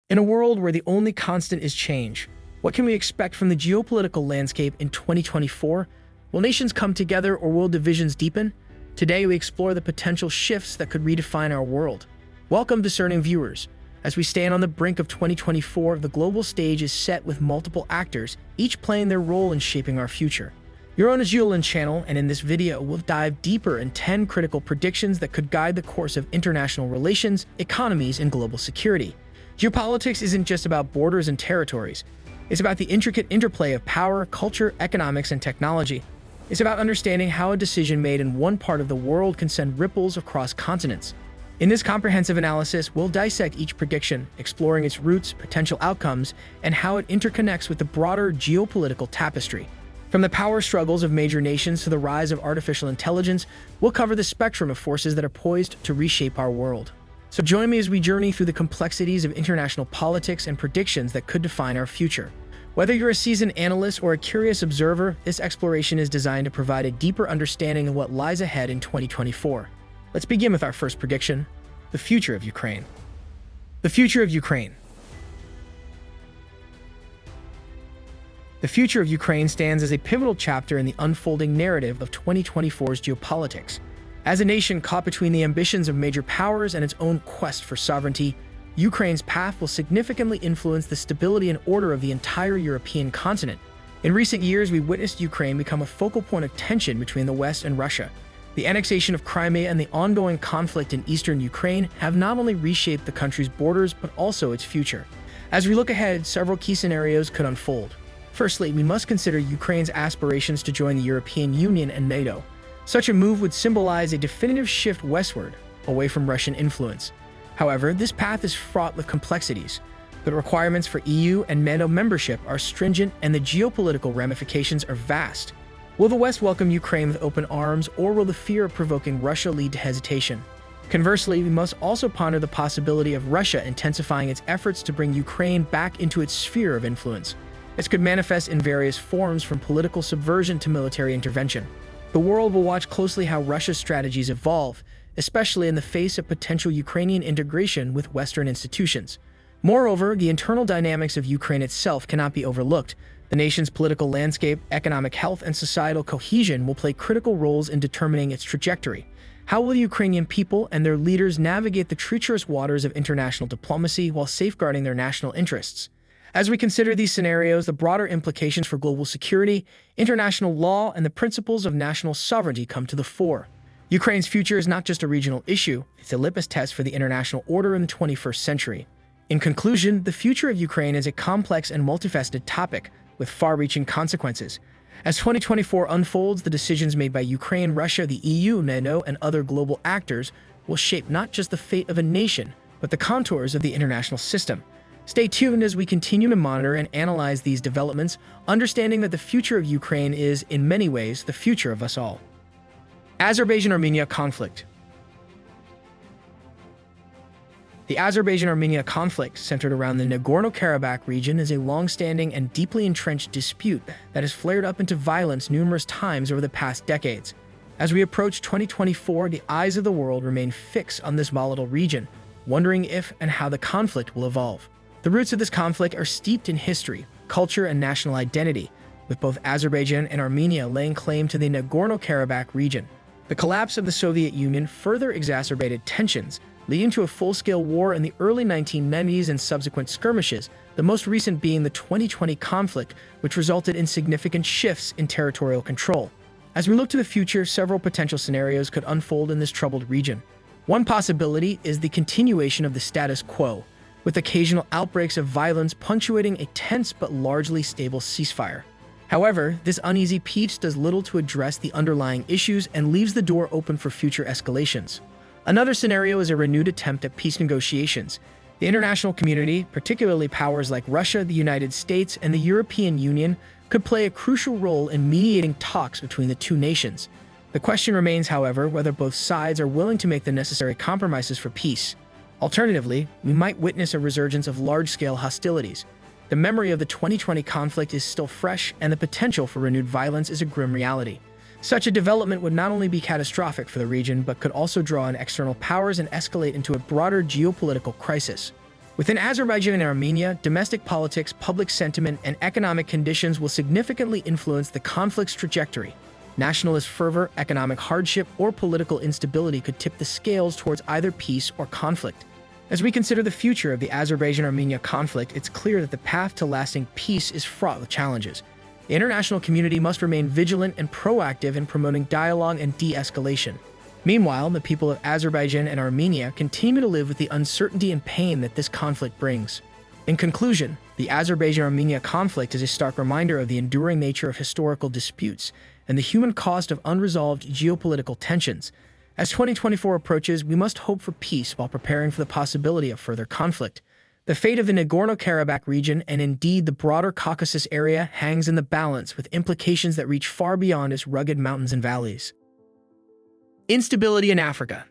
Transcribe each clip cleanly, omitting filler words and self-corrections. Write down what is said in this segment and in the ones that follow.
In a world where the only constant is change, what can we expect from the geopolitical landscape in 2024? Will nations come together or will divisions deepen? Today, we explore the potential shifts that could redefine our world. Welcome, discerning viewers. As we stand on the brink of 2024, the global stage is set with multiple actors, each playing their role in shaping our future. You're on a Geolin channel, and in this video, we'll dive deeper in 10 critical predictions that could guide the course of international relations, economies, and global security. Geopolitics isn't just about borders and territories. It's about the intricate interplay of power, culture, economics, and technology. It's about understanding how a decision made in one part of the world can send ripples across continents. In this comprehensive analysis, we'll dissect each prediction, exploring its roots, potential outcomes, and how it interconnects with the broader geopolitical tapestry. From the power struggles of major nations to the rise of artificial intelligence, we'll cover the spectrum of forces that are poised to reshape our world. So join me as we journey through the complexities of international politics and predictions that could define our future. Whether you're a seasoned analyst or a curious observer, this exploration is designed to provide a deeper understanding of what lies ahead in 2024. Let's begin with our first prediction: the future of Ukraine. The future of Ukraine. The future of Ukraine stands as a pivotal chapter in the unfolding narrative of 2024's geopolitics. As a nation caught between the ambitions of major powers and its own quest for sovereignty, Ukraine's path will significantly influence the stability and order of the entire European continent. In recent years, we witnessed Ukraine become a focal point of tension between the West and Russia. The annexation of Crimea and the ongoing conflict in eastern Ukraine have not only reshaped the country's borders, but also its future. As we look ahead, several key scenarios could unfold. Firstly, we must consider Ukraine's aspirations to join the European Union and NATO. Such a move would symbolize a definitive shift westward, away from Russian influence. However, this path is fraught with complexities. The requirements for EU and NATO membership are stringent, and the geopolitical ramifications are vast. Will the West welcome Ukraine with open arms, or will the fear of provoking Russia lead to hesitation? Conversely, we must also ponder the possibility of Russia intensifying its efforts to bring Ukraine back into its sphere of influence. This could manifest in various forms, from political subversion to military intervention. The world will watch closely how Russia's strategies evolve, especially in the face of potential Ukrainian integration with Western institutions. Moreover, the internal dynamics of Ukraine itself cannot be overlooked. The nation's political landscape, economic health, and societal cohesion will play critical roles in determining its trajectory. How will the Ukrainian people and their leaders navigate the treacherous waters of international diplomacy while safeguarding their national interests? As we consider these scenarios, the broader implications for global security, international law, and the principles of national sovereignty come to the fore. Ukraine's future is not just a regional issue, it's a litmus test for the international order in the 21st century. In conclusion, the future of Ukraine is a complex and multifaceted topic with far-reaching consequences. As 2024 unfolds, the decisions made by Ukraine, Russia, the EU, NATO, and other global actors will shape not just the fate of a nation, but the contours of the international system. Stay tuned as we continue to monitor and analyze these developments, understanding that the future of Ukraine is, in many ways, the future of us all. Azerbaijan-Armenia conflict. The Azerbaijan-Armenia conflict, centered around the Nagorno-Karabakh region, is a long-standing and deeply entrenched dispute that has flared up into violence numerous times over the past decades. As we approach 2024, the eyes of the world remain fixed on this volatile region, wondering if and how the conflict will evolve. The roots of this conflict are steeped in history, culture, and national identity, with both Azerbaijan and Armenia laying claim to the Nagorno-Karabakh region. The collapse of the Soviet Union further exacerbated tensions, leading to a full-scale war in the early 1990s and subsequent skirmishes, the most recent being the 2020 conflict, which resulted in significant shifts in territorial control. As we look to the future, several potential scenarios could unfold in this troubled region. One possibility is the continuation of the status quo, with occasional outbreaks of violence punctuating a tense but largely stable ceasefire. However, this uneasy peace does little to address the underlying issues and leaves the door open for future escalations. Another scenario is a renewed attempt at peace negotiations. The international community, particularly powers like Russia, the United States, and the European Union, could play a crucial role in mediating talks between the two nations. The question remains, however, whether both sides are willing to make the necessary compromises for peace. Alternatively, we might witness a resurgence of large-scale hostilities. The memory of the 2020 conflict is still fresh, and the potential for renewed violence is a grim reality. Such a development would not only be catastrophic for the region, but could also draw in external powers and escalate into a broader geopolitical crisis. Within Azerbaijan and Armenia, domestic politics, public sentiment, and economic conditions will significantly influence the conflict's trajectory. Nationalist fervor, economic hardship, or political instability could tip the scales towards either peace or conflict. As we consider the future of the Azerbaijan-Armenia conflict, it's clear that the path to lasting peace is fraught with challenges. The international community must remain vigilant and proactive in promoting dialogue and de-escalation. Meanwhile, the people of Azerbaijan and Armenia continue to live with the uncertainty and pain that this conflict brings. In conclusion, the Azerbaijan-Armenia conflict is a stark reminder of the enduring nature of historical disputes and the human cost of unresolved geopolitical tensions. As 2024 approaches, we must hope for peace while preparing for the possibility of further conflict. The fate of the Nagorno-Karabakh region, and indeed the broader Caucasus area, hangs in the balance, with implications that reach far beyond its rugged mountains and valleys. Instability in Africa.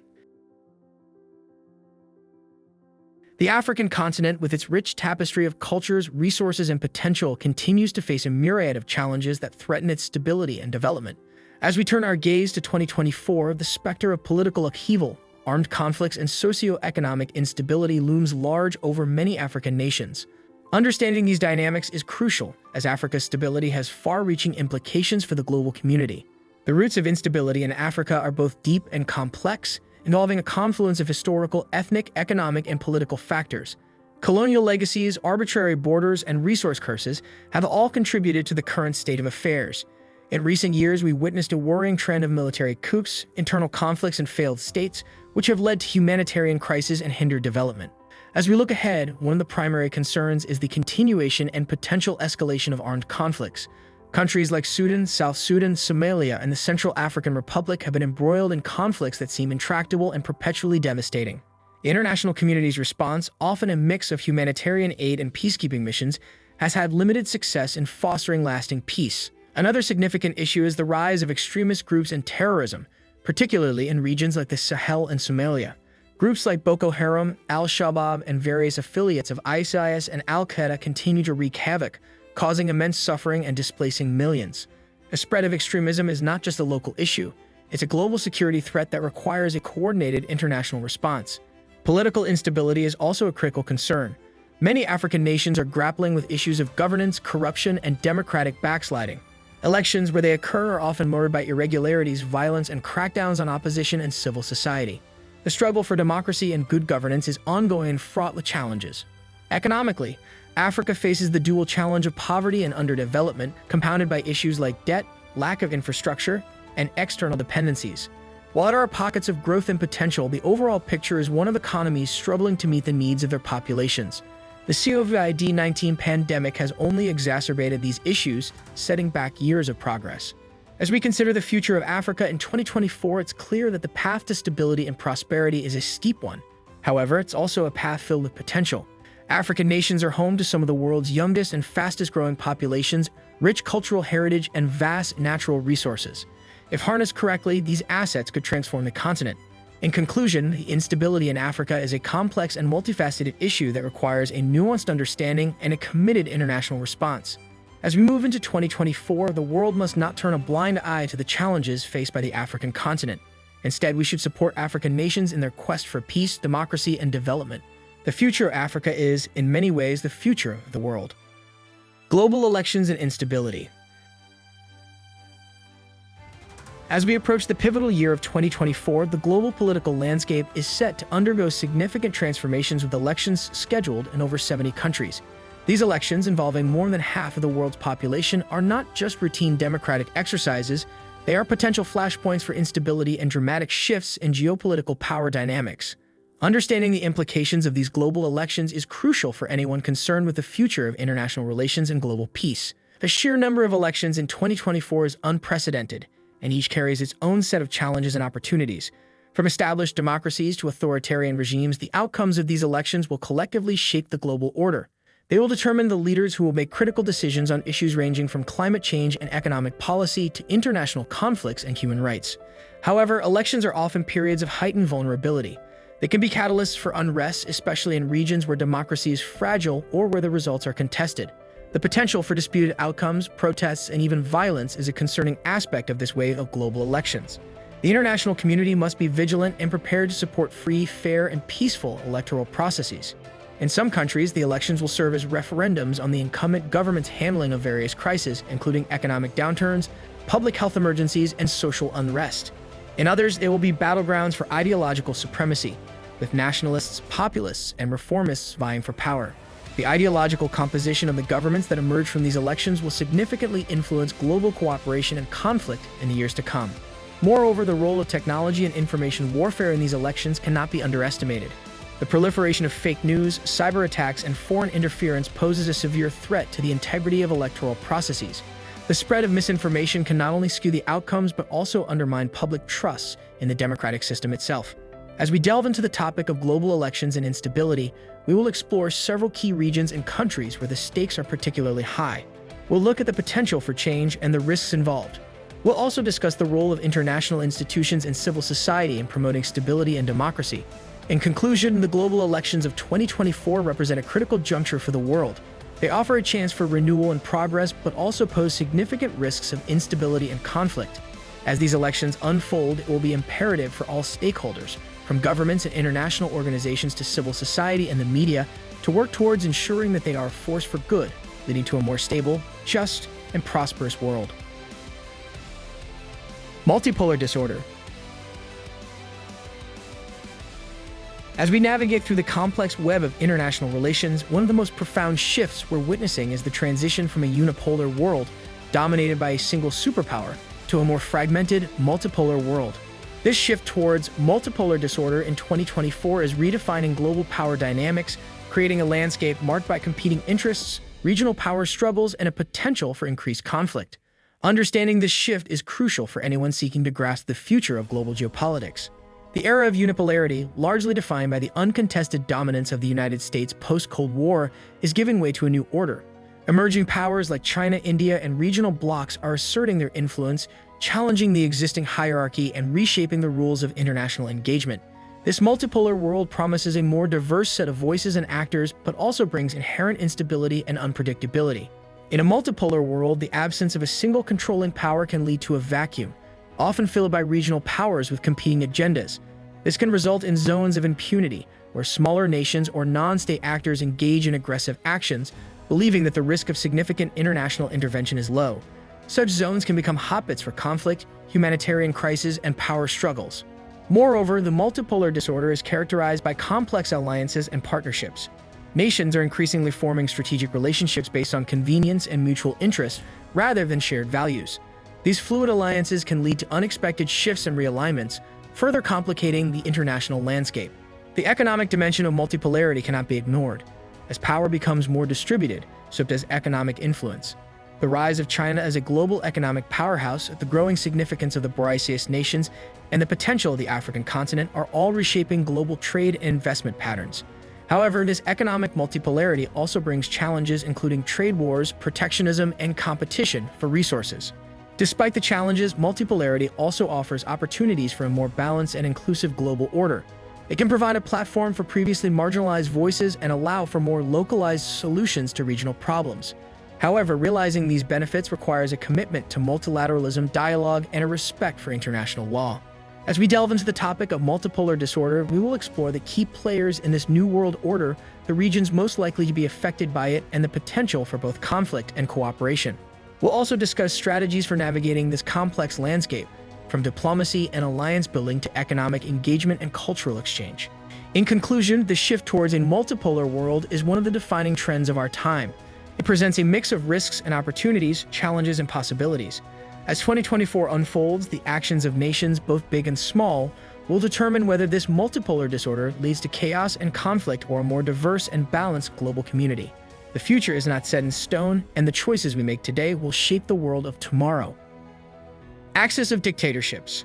The African continent, with its rich tapestry of cultures, resources, and potential, continues to face a myriad of challenges that threaten its stability and development. As we turn our gaze to 2024, the specter of political upheaval, armed conflicts, and socio-economic instability looms large over many African nations. Understanding these dynamics is crucial, as Africa's stability has far-reaching implications for the global community. The roots of instability in Africa are both deep and complex, involving a confluence of historical, ethnic, economic, and political factors. Colonial legacies, arbitrary borders, and resource curses have all contributed to the current state of affairs. In recent years, we witnessed a worrying trend of military coups, internal conflicts, and failed states, which have led to humanitarian crises and hindered development. As we look ahead, one of the primary concerns is the continuation and potential escalation of armed conflicts. Countries like Sudan, South Sudan, Somalia, and the Central African Republic have been embroiled in conflicts that seem intractable and perpetually devastating. The international community's response, often a mix of humanitarian aid and peacekeeping missions, has had limited success in fostering lasting peace. Another significant issue is the rise of extremist groups and terrorism, particularly in regions like the Sahel and Somalia. Groups like Boko Haram, Al-Shabaab, and various affiliates of ISIS and Al-Qaeda continue to wreak havoc, causing immense suffering and displacing millions. The spread of extremism is not just a local issue, it's a global security threat that requires a coordinated international response. Political instability is also a critical concern. Many African nations are grappling with issues of governance, corruption, and democratic backsliding. Elections where they occur are often marred by irregularities, violence, and crackdowns on opposition and civil society. The struggle for democracy and good governance is ongoing and fraught with challenges. Economically, Africa faces the dual challenge of poverty and underdevelopment, compounded by issues like debt, lack of infrastructure, and external dependencies. While there are pockets of growth and potential, the overall picture is one of economies struggling to meet the needs of their populations. The COVID-19 pandemic has only exacerbated these issues, setting back years of progress. As we consider the future of Africa in 2024, it's clear that the path to stability and prosperity is a steep one. However, it's also a path filled with potential. African nations are home to some of the world's youngest and fastest-growing populations, rich cultural heritage, and vast natural resources. If harnessed correctly, these assets could transform the continent. In conclusion, the instability in Africa is a complex and multifaceted issue that requires a nuanced understanding and a committed international response. As we move into 2024, the world must not turn a blind eye to the challenges faced by the African continent. Instead, we should support African nations in their quest for peace, democracy, and development. The future of Africa is, in many ways, the future of the world. Global elections and instability. As we approach the pivotal year of 2024, the global political landscape is set to undergo significant transformations, with elections scheduled in over 70 countries. These elections, involving more than half of the world's population, are not just routine democratic exercises, they are potential flashpoints for instability and dramatic shifts in geopolitical power dynamics. Understanding the implications of these global elections is crucial for anyone concerned with the future of international relations and global peace. The sheer number of elections in 2024 is unprecedented, and each carries its own set of challenges and opportunities. From established democracies to authoritarian regimes, the outcomes of these elections will collectively shape the global order. They will determine the leaders who will make critical decisions on issues ranging from climate change and economic policy to international conflicts and human rights. However, elections are often periods of heightened vulnerability. They can be catalysts for unrest, especially in regions where democracy is fragile or where the results are contested. The potential for disputed outcomes, protests, and even violence is a concerning aspect of this wave of global elections. The international community must be vigilant and prepared to support free, fair, and peaceful electoral processes. In some countries, the elections will serve as referendums on the incumbent government's handling of various crises, including economic downturns, public health emergencies, and social unrest. In others, they will be battlegrounds for ideological supremacy, with nationalists, populists, and reformists vying for power. The ideological composition of the governments that emerge from these elections will significantly influence global cooperation and conflict in the years to come. Moreover, the role of technology and information warfare in these elections cannot be underestimated. The proliferation of fake news, cyber attacks, and foreign interference poses a severe threat to the integrity of electoral processes. The spread of misinformation can not only skew the outcomes but also undermine public trust in the democratic system itself. As we delve into the topic of global elections and instability, we will explore several key regions and countries where the stakes are particularly high. We'll look at the potential for change and the risks involved. We'll also discuss the role of international institutions and civil society in promoting stability and democracy. In conclusion, the global elections of 2024 represent a critical juncture for the world. They offer a chance for renewal and progress, but also pose significant risks of instability and conflict. As these elections unfold, it will be imperative for all stakeholders, from governments and international organizations to civil society and the media, to work towards ensuring that they are a force for good, leading to a more stable, just, and prosperous world. Multipolar disorder. As we navigate through the complex web of international relations, one of the most profound shifts we're witnessing is the transition from a unipolar world dominated by a single superpower to a more fragmented, multipolar world. This shift towards multipolar disorder in 2024 is redefining global power dynamics, creating a landscape marked by competing interests, regional power struggles, and a potential for increased conflict. Understanding this shift is crucial for anyone seeking to grasp the future of global geopolitics. The era of unipolarity, largely defined by the uncontested dominance of the United States post-Cold War, is giving way to a new order. Emerging powers like China, India, and regional blocs are asserting their influence, challenging the existing hierarchy and reshaping the rules of international engagement. This multipolar world promises a more diverse set of voices and actors, but also brings inherent instability and unpredictability. In a multipolar world, the absence of a single controlling power can lead to a vacuum, often filled by regional powers with competing agendas. This can result in zones of impunity, where smaller nations or non-state actors engage in aggressive actions, believing that the risk of significant international intervention is low. Such zones can become hotbeds for conflict, humanitarian crises, and power struggles. Moreover, the multipolar disorder is characterized by complex alliances and partnerships. Nations are increasingly forming strategic relationships based on convenience and mutual interest rather than shared values. These fluid alliances can lead to unexpected shifts and realignments, further complicating the international landscape. The economic dimension of multipolarity cannot be ignored. As power becomes more distributed, so does economic influence. The rise of China as a global economic powerhouse, the growing significance of the Boreaceous nations, and the potential of the African continent are all reshaping global trade and investment patterns. However, this economic multipolarity also brings challenges including trade wars, protectionism, and competition for resources. Despite the challenges, multipolarity also offers opportunities for a more balanced and inclusive global order. It can provide a platform for previously marginalized voices and allow for more localized solutions to regional problems. However, realizing these benefits requires a commitment to multilateralism, dialogue, and a respect for international law. As we delve into the topic of multipolar disorder, we will explore the key players in this new world order, the regions most likely to be affected by it, and the potential for both conflict and cooperation. We'll also discuss strategies for navigating this complex landscape, from diplomacy and alliance building to economic engagement and cultural exchange. In conclusion, the shift towards a multipolar world is one of the defining trends of our time. It presents a mix of risks and opportunities, challenges and possibilities. As 2024 unfolds, the actions of nations, both big and small, will determine whether this multipolar disorder leads to chaos and conflict or a more diverse and balanced global community. The future is not set in stone, and the choices we make today will shape the world of tomorrow. Axis of dictatorships.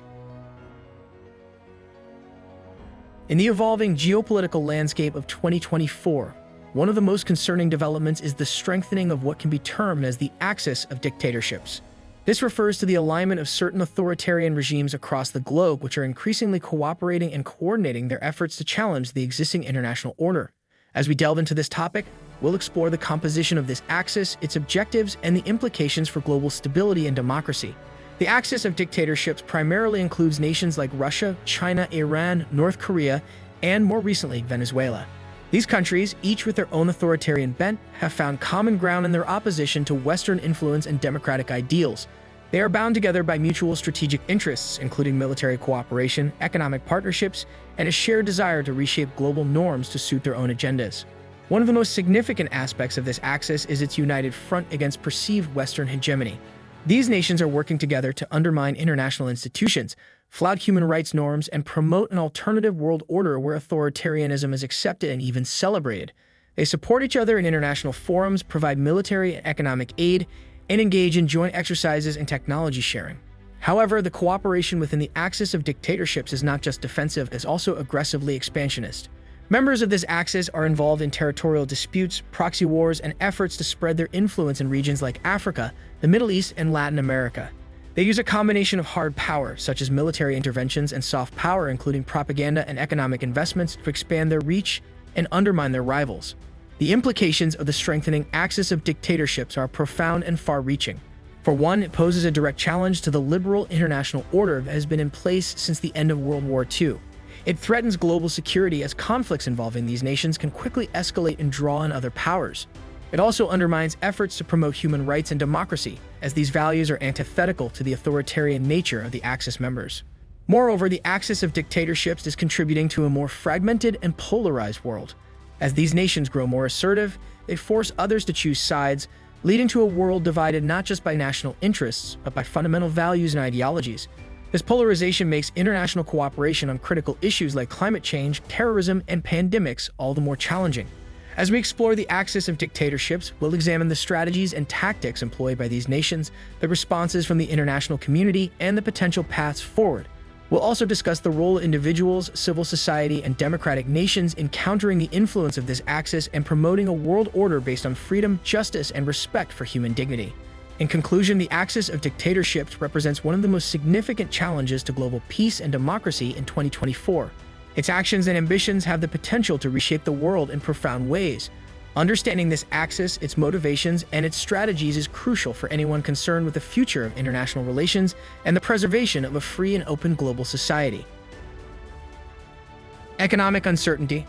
In the evolving geopolitical landscape of 2024, one of the most concerning developments is the strengthening of what can be termed as the axis of dictatorships. This refers to the alignment of certain authoritarian regimes across the globe which are increasingly cooperating and coordinating their efforts to challenge the existing international order. As we delve into this topic, we'll explore the composition of this axis, its objectives, and the implications for global stability and democracy. The axis of dictatorships primarily includes nations like Russia, China, Iran, North Korea, and more recently, Venezuela. These countries, each with their own authoritarian bent, have found common ground in their opposition to Western influence and democratic ideals. They are bound together by mutual strategic interests, including military cooperation, economic partnerships, and a shared desire to reshape global norms to suit their own agendas. One of the most significant aspects of this axis is its united front against perceived Western hegemony. These nations are working together to undermine international institutions, flout human rights norms, and promote an alternative world order where authoritarianism is accepted and even celebrated. They support each other in international forums, provide military and economic aid, and engage in joint exercises and technology sharing. However, the cooperation within the axis of dictatorships is not just defensive, it's also aggressively expansionist. Members of this axis are involved in territorial disputes, proxy wars, and efforts to spread their influence in regions like Africa, the Middle East, and Latin America. They use a combination of hard power, such as military interventions, and soft power, including propaganda and economic investments, to expand their reach and undermine their rivals. The implications of the strengthening axis of dictatorships are profound and far-reaching. For one, it poses a direct challenge to the liberal international order that has been in place since the end of World War II. It threatens global security as conflicts involving these nations can quickly escalate and draw on other powers. It also undermines efforts to promote human rights and democracy, as these values are antithetical to the authoritarian nature of the Axis members. Moreover, the axis of dictatorships is contributing to a more fragmented and polarized world. As these nations grow more assertive, they force others to choose sides, leading to a world divided not just by national interests, but by fundamental values and ideologies. This polarization makes international cooperation on critical issues like climate change, terrorism, and pandemics all the more challenging. As we explore the axis of dictatorships, we'll examine the strategies and tactics employed by these nations, the responses from the international community, and the potential paths forward. We'll also discuss the role of individuals, civil society, and democratic nations in countering the influence of this axis and promoting a world order based on freedom, justice, and respect for human dignity. In conclusion, the axis of dictatorships represents one of the most significant challenges to global peace and democracy in 2024. Its actions and ambitions have the potential to reshape the world in profound ways. Understanding this axis, its motivations, and its strategies is crucial for anyone concerned with the future of international relations and the preservation of a free and open global society. Economic uncertainty.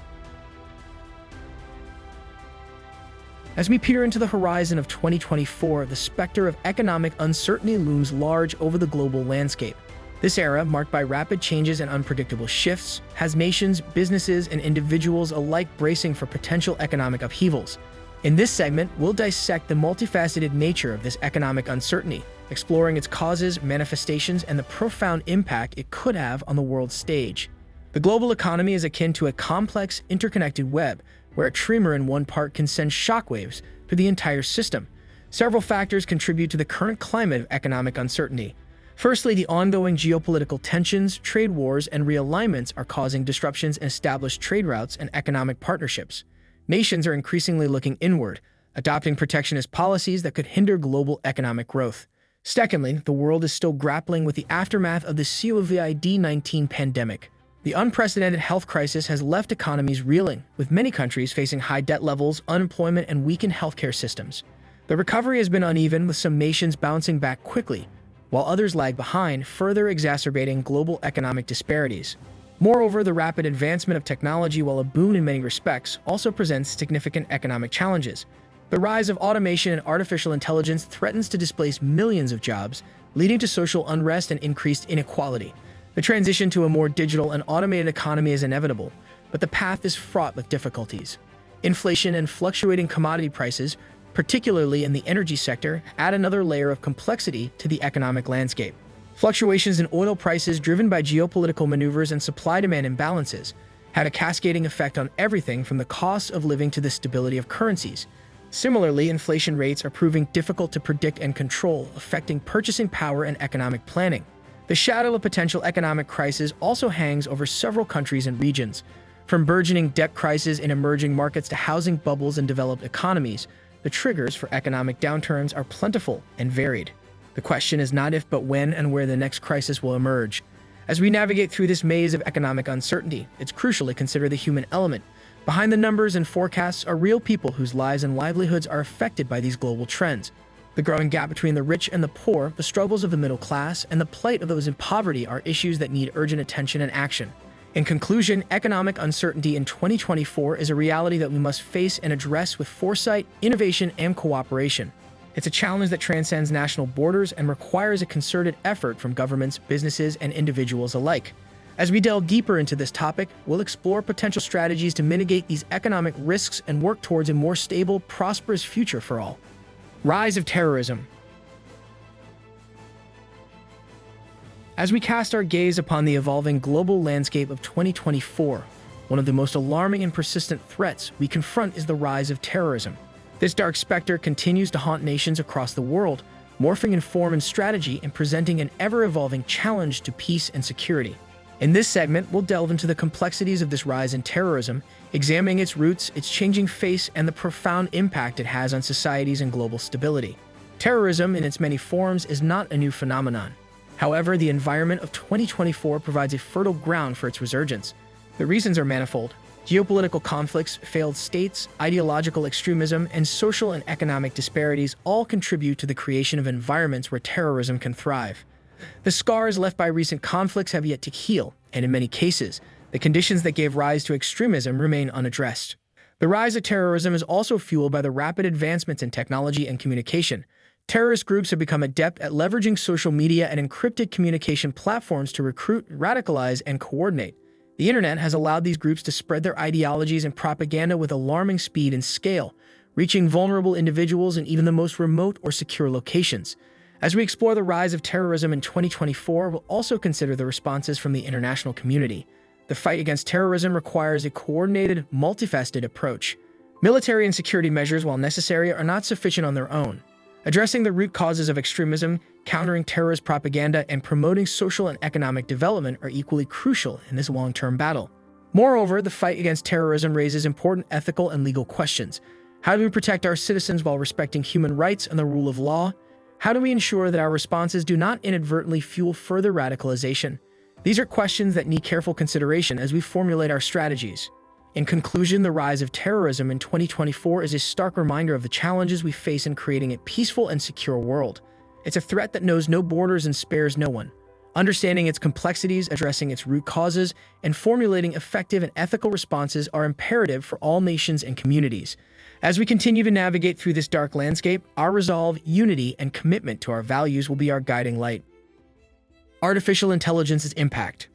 As we peer into the horizon of 2024, the specter of economic uncertainty looms large over the global landscape. This era, marked by rapid changes and unpredictable shifts, has nations, businesses, and individuals alike bracing for potential economic upheavals. In this segment, we'll dissect the multifaceted nature of this economic uncertainty, exploring its causes, manifestations, and the profound impact it could have on the world stage. The global economy is akin to a complex, interconnected web, where a tremor in one part can send shockwaves through the entire system. Several factors contribute to the current climate of economic uncertainty. Firstly, the ongoing geopolitical tensions, trade wars, and realignments are causing disruptions in established trade routes and economic partnerships. Nations are increasingly looking inward, adopting protectionist policies that could hinder global economic growth. Secondly, the world is still grappling with the aftermath of the COVID-19 pandemic. The unprecedented health crisis has left economies reeling, with many countries facing high debt levels, unemployment, and weakened healthcare systems. The recovery has been uneven, with some nations bouncing back quickly, while others lag behind, further exacerbating global economic disparities. Moreover, the rapid advancement of technology, while a boon in many respects, also presents significant economic challenges. The rise of automation and artificial intelligence threatens to displace millions of jobs, leading to social unrest and increased inequality. The transition to a more digital and automated economy is inevitable, but the path is fraught with difficulties. Inflation and fluctuating commodity prices, particularly in the energy sector, add another layer of complexity to the economic landscape. Fluctuations in oil prices driven by geopolitical maneuvers and supply-demand imbalances have a cascading effect on everything from the cost of living to the stability of currencies. Similarly, inflation rates are proving difficult to predict and control, affecting purchasing power and economic planning. The shadow of potential economic crisis also hangs over several countries and regions. From burgeoning debt crises in emerging markets to housing bubbles in developed economies, the triggers for economic downturns are plentiful and varied. The question is not if but when and where the next crisis will emerge. As we navigate through this maze of economic uncertainty, it's crucial to consider the human element. Behind the numbers and forecasts are real people whose lives and livelihoods are affected by these global trends. The growing gap between the rich and the poor, the struggles of the middle class, and the plight of those in poverty are issues that need urgent attention and action. In conclusion, economic uncertainty in 2024 is a reality that we must face and address with foresight, innovation, and cooperation. It's a challenge that transcends national borders and requires a concerted effort from governments, businesses, and individuals alike. As we delve deeper into this topic, we'll explore potential strategies to mitigate these economic risks and work towards a more stable, prosperous future for all. Rise of terrorism. As we cast our gaze upon the evolving global landscape of 2024, one of the most alarming and persistent threats we confront is the rise of terrorism. This dark specter continues to haunt nations across the world, morphing in form and strategy and presenting an ever-evolving challenge to peace and security. In this segment, we'll delve into the complexities of this rise in terrorism, examining its roots, its changing face, and the profound impact it has on societies and global stability. Terrorism, in its many forms, is not a new phenomenon. However, the environment of 2024 provides a fertile ground for its resurgence. The reasons are manifold. Geopolitical conflicts, failed states, ideological extremism, and social and economic disparities all contribute to the creation of environments where terrorism can thrive. The scars left by recent conflicts have yet to heal, and in many cases, the conditions that gave rise to extremism remain unaddressed. The rise of terrorism is also fueled by the rapid advancements in technology and communication. Terrorist groups have become adept at leveraging social media and encrypted communication platforms to recruit, radicalize, and coordinate. The internet has allowed these groups to spread their ideologies and propaganda with alarming speed and scale, reaching vulnerable individuals in even the most remote or secure locations. As we explore the rise of terrorism in 2024, we'll also consider the responses from the international community. The fight against terrorism requires a coordinated, multifaceted approach. Military and security measures, while necessary, are not sufficient on their own. Addressing the root causes of extremism, countering terrorist propaganda, and promoting social and economic development are equally crucial in this long-term battle. Moreover, the fight against terrorism raises important ethical and legal questions. How do we protect our citizens while respecting human rights and the rule of law? How do we ensure that our responses do not inadvertently fuel further radicalization? These are questions that need careful consideration as we formulate our strategies. In conclusion, the rise of terrorism in 2024 is a stark reminder of the challenges we face in creating a peaceful and secure world. It's a threat that knows no borders and spares no one. Understanding its complexities, addressing its root causes, and formulating effective and ethical responses are imperative for all nations and communities. As we continue to navigate through this dark landscape, our resolve, unity, and commitment to our values will be our guiding light. Artificial intelligence's impact.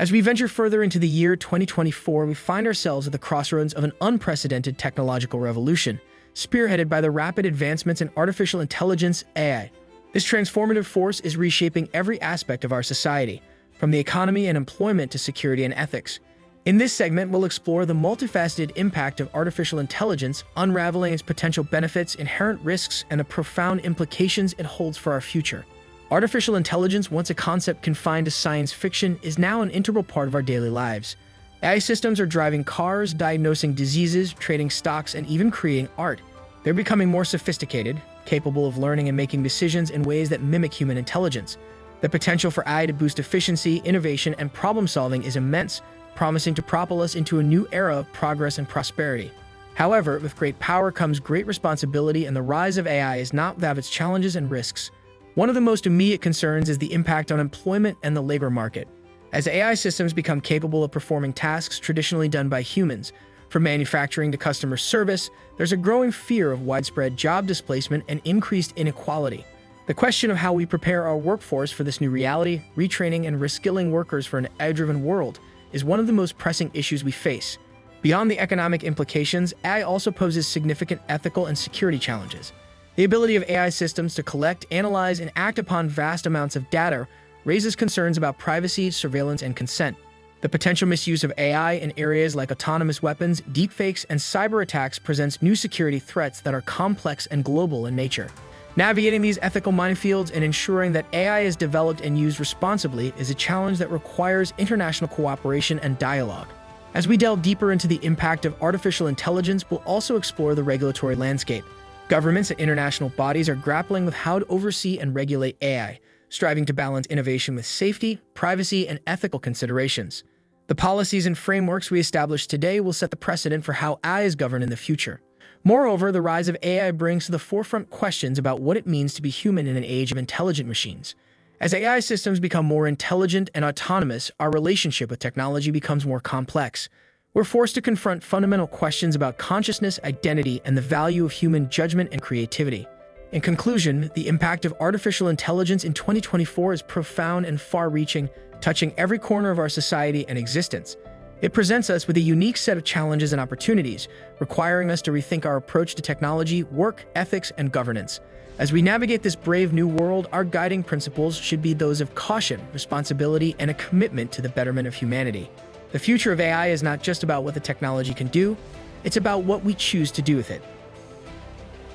As we venture further into the year 2024, we find ourselves at the crossroads of an unprecedented technological revolution, spearheaded by the rapid advancements in artificial intelligence, AI. This transformative force is reshaping every aspect of our society, from the economy and employment to security and ethics. In this segment, we'll explore the multifaceted impact of artificial intelligence, unraveling its potential benefits, inherent risks, and the profound implications it holds for our future. Artificial intelligence, once a concept confined to science fiction, is now an integral part of our daily lives. AI systems are driving cars, diagnosing diseases, trading stocks, and even creating art. They're becoming more sophisticated, capable of learning and making decisions in ways that mimic human intelligence. The potential for AI to boost efficiency, innovation, and problem-solving is immense, promising to propel us into a new era of progress and prosperity. However, with great power comes great responsibility, and the rise of AI is not without its challenges and risks. One of the most immediate concerns is the impact on employment and the labor market. As AI systems become capable of performing tasks traditionally done by humans, from manufacturing to customer service, there's a growing fear of widespread job displacement and increased inequality. The question of how we prepare our workforce for this new reality, retraining and reskilling workers for an AI-driven world, is one of the most pressing issues we face. Beyond the economic implications, AI also poses significant ethical and security challenges. The ability of AI systems to collect, analyze, and act upon vast amounts of data raises concerns about privacy, surveillance, and consent. The potential misuse of AI in areas like autonomous weapons, deepfakes, and cyber attacks presents new security threats that are complex and global in nature. Navigating these ethical minefields and ensuring that AI is developed and used responsibly is a challenge that requires international cooperation and dialogue. As we delve deeper into the impact of artificial intelligence, we'll also explore the regulatory landscape. Governments and international bodies are grappling with how to oversee and regulate AI, striving to balance innovation with safety, privacy, and ethical considerations. The policies and frameworks we establish today will set the precedent for how AI is governed in the future. Moreover, the rise of AI brings to the forefront questions about what it means to be human in an age of intelligent machines. As AI systems become more intelligent and autonomous, our relationship with technology becomes more complex. We're forced to confront fundamental questions about consciousness, identity, and the value of human judgment and creativity. In conclusion, the impact of artificial intelligence in 2024 is profound and far-reaching, touching every corner of our society and existence. It presents us with a unique set of challenges and opportunities, requiring us to rethink our approach to technology, work, ethics, and governance. As we navigate this brave new world, our guiding principles should be those of caution, responsibility, and a commitment to the betterment of humanity. The future of AI is not just about what the technology can do, it's about what we choose to do with it.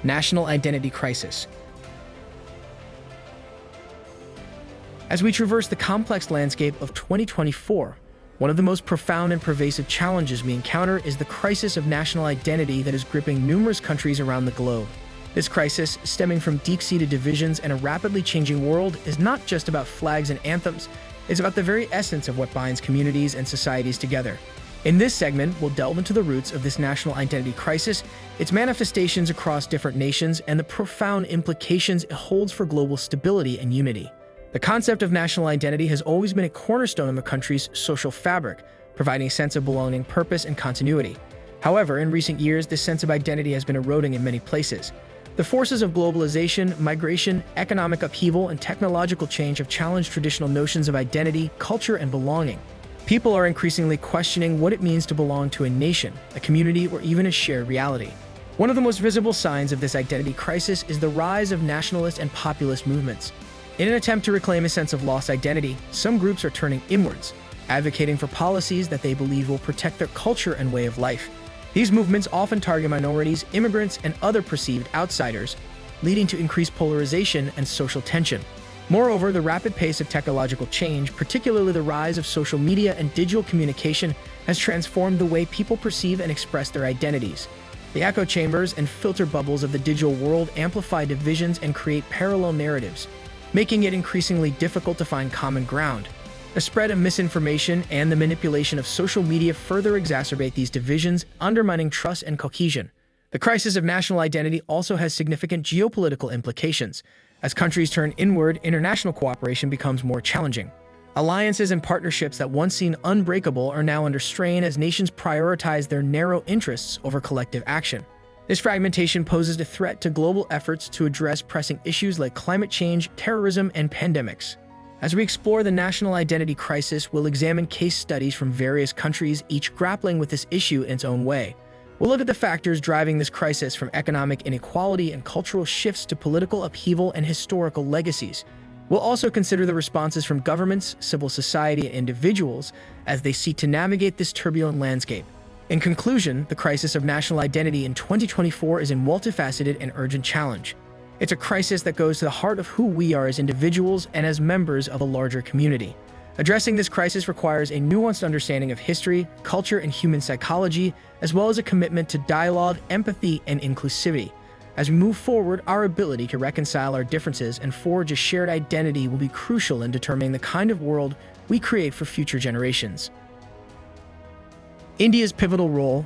National identity crisis. As we traverse the complex landscape of 2024, one of the most profound and pervasive challenges we encounter is the crisis of national identity that is gripping numerous countries around the globe. This crisis, stemming from deep-seated divisions and a rapidly changing world, is not just about flags and anthems, it's about the very essence of what binds communities and societies together. In this segment, we'll delve into the roots of this national identity crisis, its manifestations across different nations, and the profound implications it holds for global stability and unity. The concept of national identity has always been a cornerstone of a country's social fabric, providing a sense of belonging, purpose, and continuity. However, in recent years, this sense of identity has been eroding in many places. The forces of globalization, migration, economic upheaval, and technological change have challenged traditional notions of identity, culture, and belonging. People are increasingly questioning what it means to belong to a nation, a community, or even a shared reality. One of the most visible signs of this identity crisis is the rise of nationalist and populist movements. In an attempt to reclaim a sense of lost identity, some groups are turning inwards, advocating for policies that they believe will protect their culture and way of life. These movements often target minorities, immigrants, and other perceived outsiders, leading to increased polarization and social tension. Moreover, the rapid pace of technological change, particularly the rise of social media and digital communication, has transformed the way people perceive and express their identities. The echo chambers and filter bubbles of the digital world amplify divisions and create parallel narratives, making it increasingly difficult to find common ground. The spread of misinformation and the manipulation of social media further exacerbate these divisions, undermining trust and cohesion. The crisis of national identity also has significant geopolitical implications. As countries turn inward, international cooperation becomes more challenging. Alliances and partnerships that once seemed unbreakable are now under strain as nations prioritize their narrow interests over collective action. This fragmentation poses a threat to global efforts to address pressing issues like climate change, terrorism, and pandemics. As we explore the national identity crisis, we'll examine case studies from various countries, each grappling with this issue in its own way. We'll look at the factors driving this crisis, from economic inequality and cultural shifts to political upheaval and historical legacies. We'll also consider the responses from governments, civil society, and individuals as they seek to navigate this turbulent landscape. In conclusion, the crisis of national identity in 2024 is a multifaceted and urgent challenge. It's a crisis that goes to the heart of who we are as individuals and as members of a larger community. Addressing this crisis requires a nuanced understanding of history, culture, and human psychology, as well as a commitment to dialogue, empathy, and inclusivity. As we move forward, our ability to reconcile our differences and forge a shared identity will be crucial in determining the kind of world we create for future generations. India's pivotal role.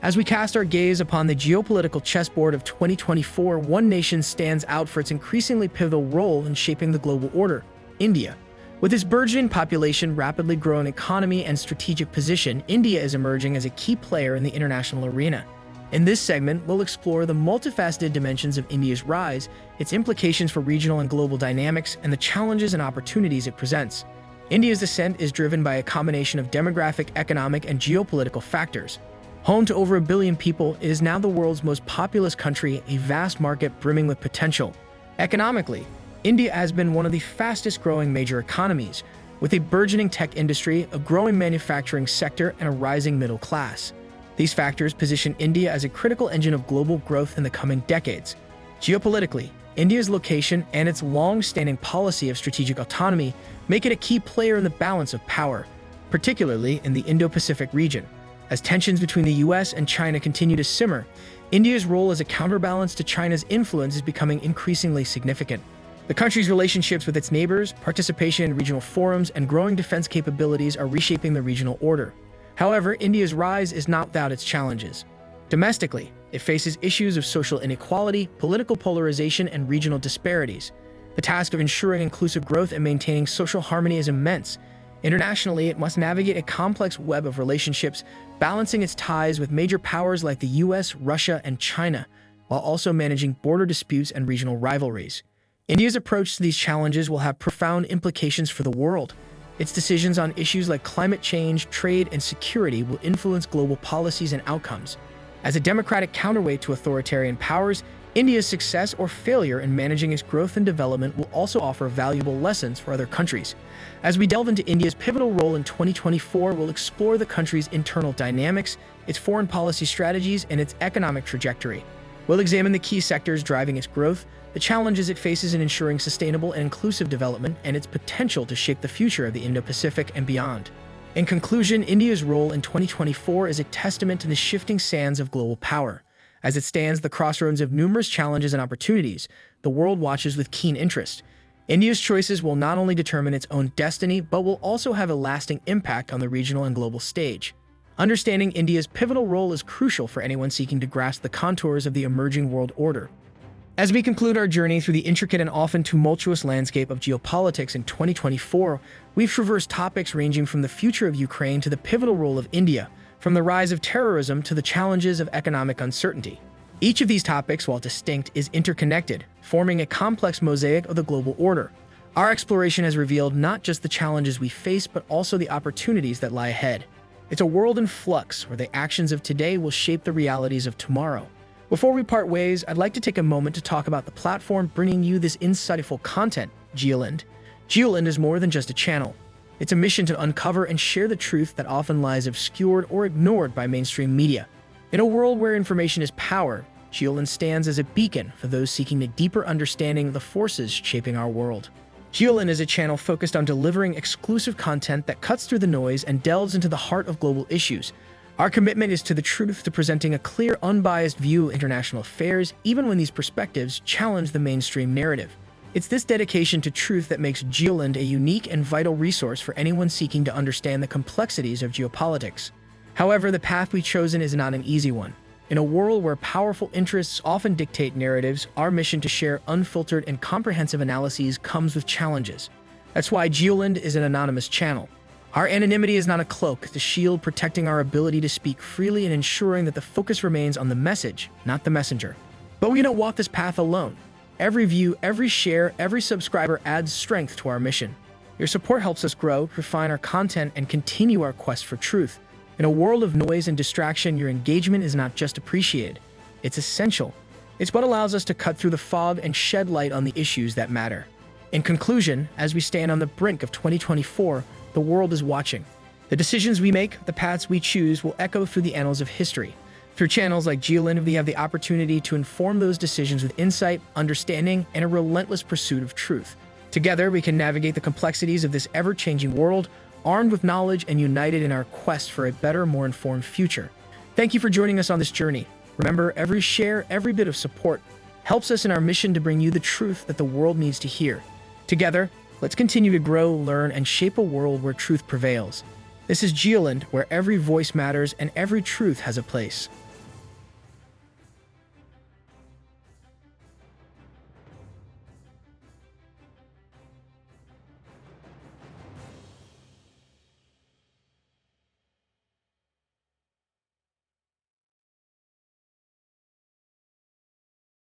As we cast our gaze upon the geopolitical chessboard of 2024, one nation stands out for its increasingly pivotal role in shaping the global order: India. With its burgeoning population, rapidly growing economy, and strategic position, India is emerging as a key player in the international arena. In this segment, we'll explore the multifaceted dimensions of India's rise, its implications for regional and global dynamics, and the challenges and opportunities it presents. India's ascent is driven by a combination of demographic, economic, and geopolitical factors. Home to over 1 billion people, it is now the world's most populous country, a vast market brimming with potential. Economically, India has been one of the fastest-growing major economies, with a burgeoning tech industry, a growing manufacturing sector, and a rising middle class. These factors position India as a critical engine of global growth in the coming decades. Geopolitically, India's location and its long-standing policy of strategic autonomy make it a key player in the balance of power, particularly in the Indo-Pacific region. As tensions between the US and China continue to simmer, India's role as a counterbalance to China's influence is becoming increasingly significant. The country's relationships with its neighbors, participation in regional forums, and growing defense capabilities are reshaping the regional order. However, India's rise is not without its challenges. Domestically, It faces issues of social inequality, political polarization, and regional disparities. The task of ensuring inclusive growth and maintaining social harmony is immense. Internationally, it must navigate a complex web of relationships, balancing its ties with major powers like the US, Russia, and China, while also managing border disputes and regional rivalries. India's approach to these challenges will have profound implications for the world. Its decisions on issues like climate change, trade, and security will influence global policies and outcomes. As a democratic counterweight to authoritarian powers, India's success or failure in managing its growth and development will also offer valuable lessons for other countries. As we delve into India's pivotal role in 2024, we'll explore the country's internal dynamics, its foreign policy strategies, and its economic trajectory. We'll examine the key sectors driving its growth, the challenges it faces in ensuring sustainable and inclusive development, and its potential to shape the future of the Indo-Pacific and beyond. In conclusion, India's role in 2024 is a testament to the shifting sands of global power. As it stands at the crossroads of numerous challenges and opportunities, the world watches with keen interest. India's choices will not only determine its own destiny, but will also have a lasting impact on the regional and global stage. Understanding India's pivotal role is crucial for anyone seeking to grasp the contours of the emerging world order. As we conclude our journey through the intricate and often tumultuous landscape of geopolitics in 2024, we've traversed topics ranging from the future of Ukraine to the pivotal role of India, from the rise of terrorism to the challenges of economic uncertainty. Each of these topics, while distinct, is interconnected, forming a complex mosaic of the global order. Our exploration has revealed not just the challenges we face, but also the opportunities that lie ahead. It's a world in flux where the actions of today will shape the realities of tomorrow. Before we part ways, I'd like to take a moment to talk about the platform bringing you this insightful content, Geoland. Geoland is more than just a channel. It's a mission to uncover and share the truth that often lies obscured or ignored by mainstream media. In a world where information is power, Geoland stands as a beacon for those seeking a deeper understanding of the forces shaping our world. Geoland is a channel focused on delivering exclusive content that cuts through the noise and delves into the heart of global issues. Our commitment is to the truth, to presenting a clear, unbiased view of international affairs, even when these perspectives challenge the mainstream narrative. It's this dedication to truth that makes Geoland a unique and vital resource for anyone seeking to understand the complexities of geopolitics. However, the path we've chosen is not an easy one. In a world where powerful interests often dictate narratives, our mission to share unfiltered and comprehensive analyses comes with challenges. That's why Geoland is an anonymous channel. Our anonymity is not a cloak, it's a shield protecting our ability to speak freely and ensuring that the focus remains on the message, not the messenger. But we don't walk this path alone. Every view, every share, every subscriber adds strength to our mission. Your support helps us grow, refine our content, and continue our quest for truth. In a world of noise and distraction, your engagement is not just appreciated, it's essential. It's what allows us to cut through the fog and shed light on the issues that matter. In conclusion, as we stand on the brink of 2024, the world is watching. The decisions we make, the paths we choose, will echo through the annals of history. Through channels like Geoland, we have the opportunity to inform those decisions with insight, understanding, and a relentless pursuit of truth. Together, we can navigate the complexities of this ever-changing world, armed with knowledge and united in our quest for a better, more informed future. Thank you for joining us on this journey. Remember, every share, every bit of support helps us in our mission to bring you the truth that the world needs to hear. Together, let's continue to grow, learn, and shape a world where truth prevails. This is Geoland, where every voice matters and every truth has a place.